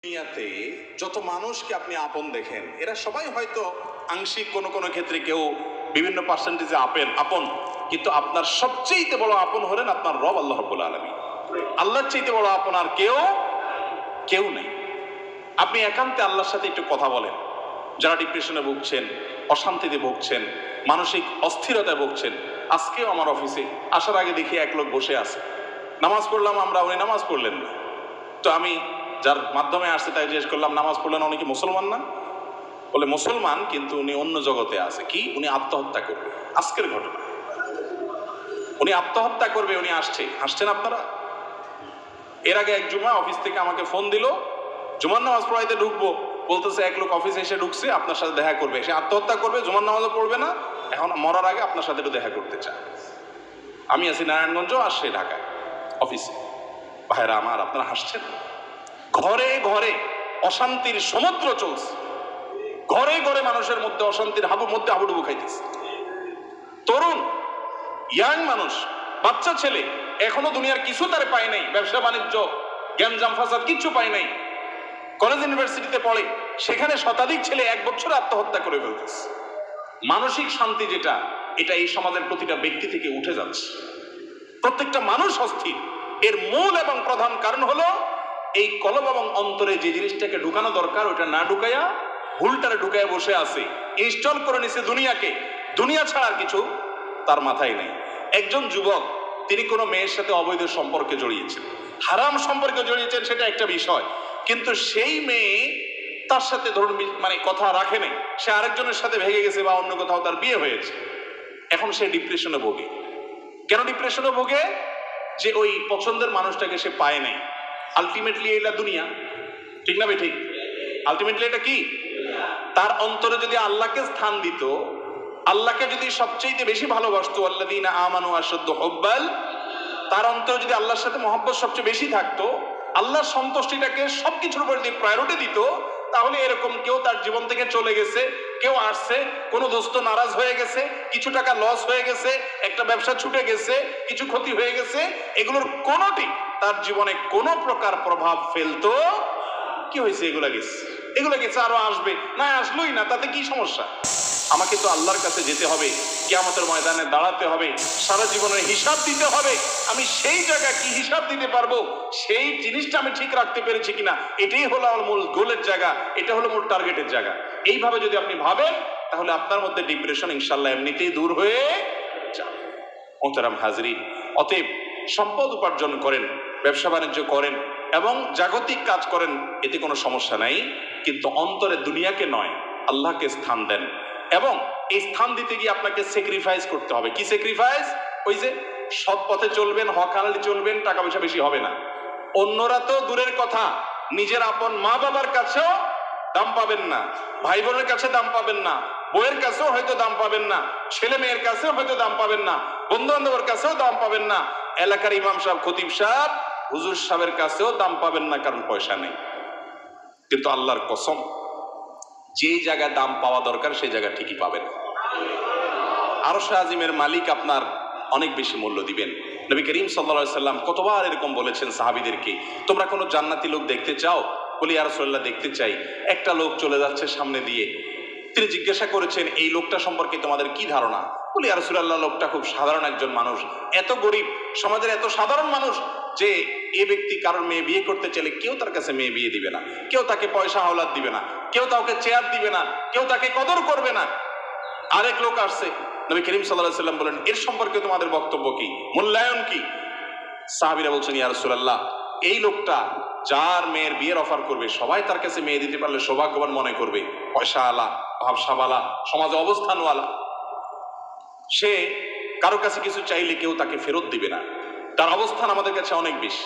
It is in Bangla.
দুনিয়াতে যত মানুষকে আপনি আপন দেখেন এরা সবাই হয়তো আংশিক কোনো কোনো ক্ষেত্রে কেউ বিভিন্ন পার্সেন্টেজে আপন, কিন্তু আপনার সবচেয়ে বড় আপন হলেন আপনার রব আল্লাহ রাব্বুল আলামিন। আল্লাহর চাইতে বড় আপন আর কেউ নেই। আপনি একান্তে আল্লাহর সাথে একটু কথা বলেন। যারা ডিপ্রেশনে ভুগছেন, অশান্তিতে ভুগছেন, মানসিক অস্থিরতায় ভুগছেন, আজকেও আমার অফিসে আসার আগে দেখি এক লোক বসে আছে, নামাজ পড়লাম আমরা, উনি নামাজ পড়লেন না। তো আমি যার মাধ্যমে আসছে তাই জিজ্ঞেস করলাম, নামাজ পড়লেন, উনি কি মুসলমান না? বলে মুসলমান, কিন্তু উনি অন্য জগতে আছে। কি? উনি আত্মহত্যা করবে। আজকের ঘটনা, উনি আত্মহত্যা করবে, উনি হাসছেন আপনারা। এর আগে এক জুমা অফিস থেকে আমাকে ফোন দিল, জুমার নামাজ পড়াইতে ঢুকবো, বলতেছে এক লোক অফিসে এসে ঢুকছে, আপনার সাথে দেখা করবে, সে আত্মহত্যা করবে, জুমার নামাজও পড়বে না, এখন মরার আগে আপনার সাথে একটু দেখা করতে চায়। আমি আছি নারায়ণগঞ্জ, আসছে ঢাকায় অফিসে। ভাইরা আমার, আপনারা হাসছেন। ঘরে ঘরে অশান্তির সমুদ্র চলছে, ঘরে ঘরে মানুষের মধ্যে অশান্তির মধ্যে হাবুডুবু খাইতেছে। তরুণ ইয়াং মানুষ, বাচ্চা ছেলে এখনো দুনিয়ার কিছু তার পায় নাই, ব্যবসা বাণিজ্য গ্যাঞ্জাম ফাসাদ কিচ্ছু পায় নাই, কলেজ ইউনিভার্সিটিতে পড়ে, সেখানে শতাধিক ছেলে এক বছরে আত্মহত্যা করে ফেলতেছে। মানসিক শান্তি যেটা, এটা এই সমাজের প্রতিটা ব্যক্তি থেকে উঠে যাচ্ছে। প্রত্যেকটা মানুষ অস্থির। এর মূল এবং প্রধান কারণ হলো এই কলব এবং অন্তরে যে জিনিসটাকে ঢুকানো দরকার ওটা না ঢুকাইয়া ভুলটারে ঢুকাইয়া বসে আছে, ইনস্টল করে নিছে দুনিয়াকে। দুনিয়া ছাড়ার কিছু তার মাথায় নেই। একজন যুবক, তিনি কোনো মেয়ের সাথে অবৈধ সম্পর্কে জড়িয়েছেন, হারাম সম্পর্কে জড়িয়েছেন, সেটা একটা বিষয়, কিন্তু সেই মেয়ে তার সাথে ধরুন কথা রাখে নাই, সে আরেকজনের সাথে ভেগে গেছে বা অন্য কোথাও তার বিয়ে হয়েছে। এখন সে ডিপ্রেশনে ভোগে। কেন ডিপ্রেশনে ভোগে? যে ওই পছন্দের মানুষটাকে সে পায় নাই। আলটিমেটলি এটা দুনিয়া, ঠিক না? ঠিক। আলটিমেটলি এটা কি? তার অন্তরে যদি আল্লাহকে স্থান দিত, আল্লাহকে যদি সবচেয়ে বেশি ভালোবাসতো, আল্লাযীনা আমানু আশাদ্দু হুব্বাল, তার অন্তরে যদি আল্লাহর সাথে মহব্বত সবচেয়ে বেশি থাকতো, আল্লাহর সন্তুষ্টিটাকে সবকিছুর উপর দিয়ে প্রায়োরিটি দিত, তাহলে এরকম কেউ তার জীবন থেকে চলে গেছে, কেউ আসছে, কোনো দোস্ত নারাজ হয়ে গেছে, কিছু টাকা লস হয়ে গেছে, একটা ব্যবসা ছুটে গেছে, কিছু ক্ষতি হয়ে গেছে, এগুলোর কোনোটি তার জীবনে কোনো প্রকার প্রভাব ফেলতো? কি হয়েছে? এগুলো গেছে, আরো আসবে, না আসলোই না, তাতে কি সমস্যা? আমাকে তো আল্লাহর কাছে যেতে হবে, কিয়ামতের ময়দানে দাঁড়াতে হবে, সারা জীবনের হিসাব দিতে হবে। আমি সেই জায়গায় কি হিসাব দিতে পারবো, সেই জিনিসটা আমি ঠিক রাখতে পেরেছি কিনা, এটাই হলো আমার মূল গোলের জায়গা, এটা হলো মূল টার্গেটের জায়গা। এইভাবে যদি আপনি ভাবেন, তাহলে আপনার মধ্যে ডিপ্রেশন ইনশাল্লাহ এমনিতেই দূর হয়ে যাবে। মোহতারাম হাজরিন, অতএব সম্পদ উপার্জন করেন, ব্যবসা বাণিজ্য করেন এবং জাগতিক কাজ করেন, এতে কোনো সমস্যা নাই, কিন্তু অন্তরে দুনিয়াকে নয়, আল্লাহকে স্থান দেন। এবং এই স্থান দিতে গিয়ে আপনাকে স্যাক্রিফাইস করতে হবে। কি স্যাক্রিফাইস? ওই যে সৎ পথে চলবেন, হক হালালে চলবেন, টাকা পয়সা বেশি হবে না। অন্যরা তো দূরের কথা, নিজের আপন মা বাবার কাছেও দাম পাবেন না, ভাই বোনের কাছে দাম পাবেন না, বইয়ের কাছেও হয়তো দাম পাবেন না, ছেলে মেয়ের কাছেও হয়তো দাম পাবেন না, বন্ধু বান্ধবের কাছেও দাম পাবেন না, এলাকার ইমাম সাহেব, খতিব সাহেব, হুজুর সাহেবের কাছেও দাম পাবেন না, কারণ পয়সা নেই। কিন্তু আল্লাহর কসম, যে জায়গায় দাম পাওয়া দরকার সেই জায়গা ঠিকই পাবেন। আরশে আজিমের মালিক আপনার অনেক বেশি মূল্য দিবেন। নবী করিম সাল্লাল্লাহু আলাইহি সাল্লাম কতবার এরকম বলেছেন সাহাবীদেরকে, তোমরা কোনো জান্নাতি লোক দেখতে চাও? বলি ইয়া রাসূলুল্লাহ, দেখতে চাই। একটা লোক চলে যাচ্ছে সামনে দিয়ে, তিনি জিজ্ঞাসা করেছেন, এই লোকটা সম্পর্কে তোমাদের কি ধারণা? বলি ইয়া রাসূলুল্লাহ, লোকটা খুব সাধারণ একজন মানুষ, এত গরিব, সমাজের এত সাধারণ মানুষ যে এ ব্যক্তি কারোর মেয়ে বিয়ে করতে চাইলে কেউ তার কাছে মেয়ে বিয়ে দিবে না, কেউ তাকে পয়সা হাওলাত দিবে না, কেউ তাকে চেয়ার দিবে না, কেউ তাকে কদর করবে না। আরেক লোক আসছে, নবী করিম সাল্লাল্লাহু আলাইহি সাল্লাম বলেন, এর সম্পর্কে তোমাদের বক্তব্য কি, মূল্যায়ন কি? সাহাবীরা বলছেন, ইয়া রাসূলুল্লাহ, এই লোকটা যার মেয়ের বিয়ের অফার করবে, সবাই তার কাছে মেয়ে দিতে পারলে সৌভাগ্যবান মনে করবে, পয়সা আলা, ভাবসাবালা, সমাজে অবস্থানওয়ালা। সে কারো কাছে কিছু চাইলে কেউ তাকে ফেরত দিবে না, তার অবস্থান আমাদের কাছে অনেক বেশি।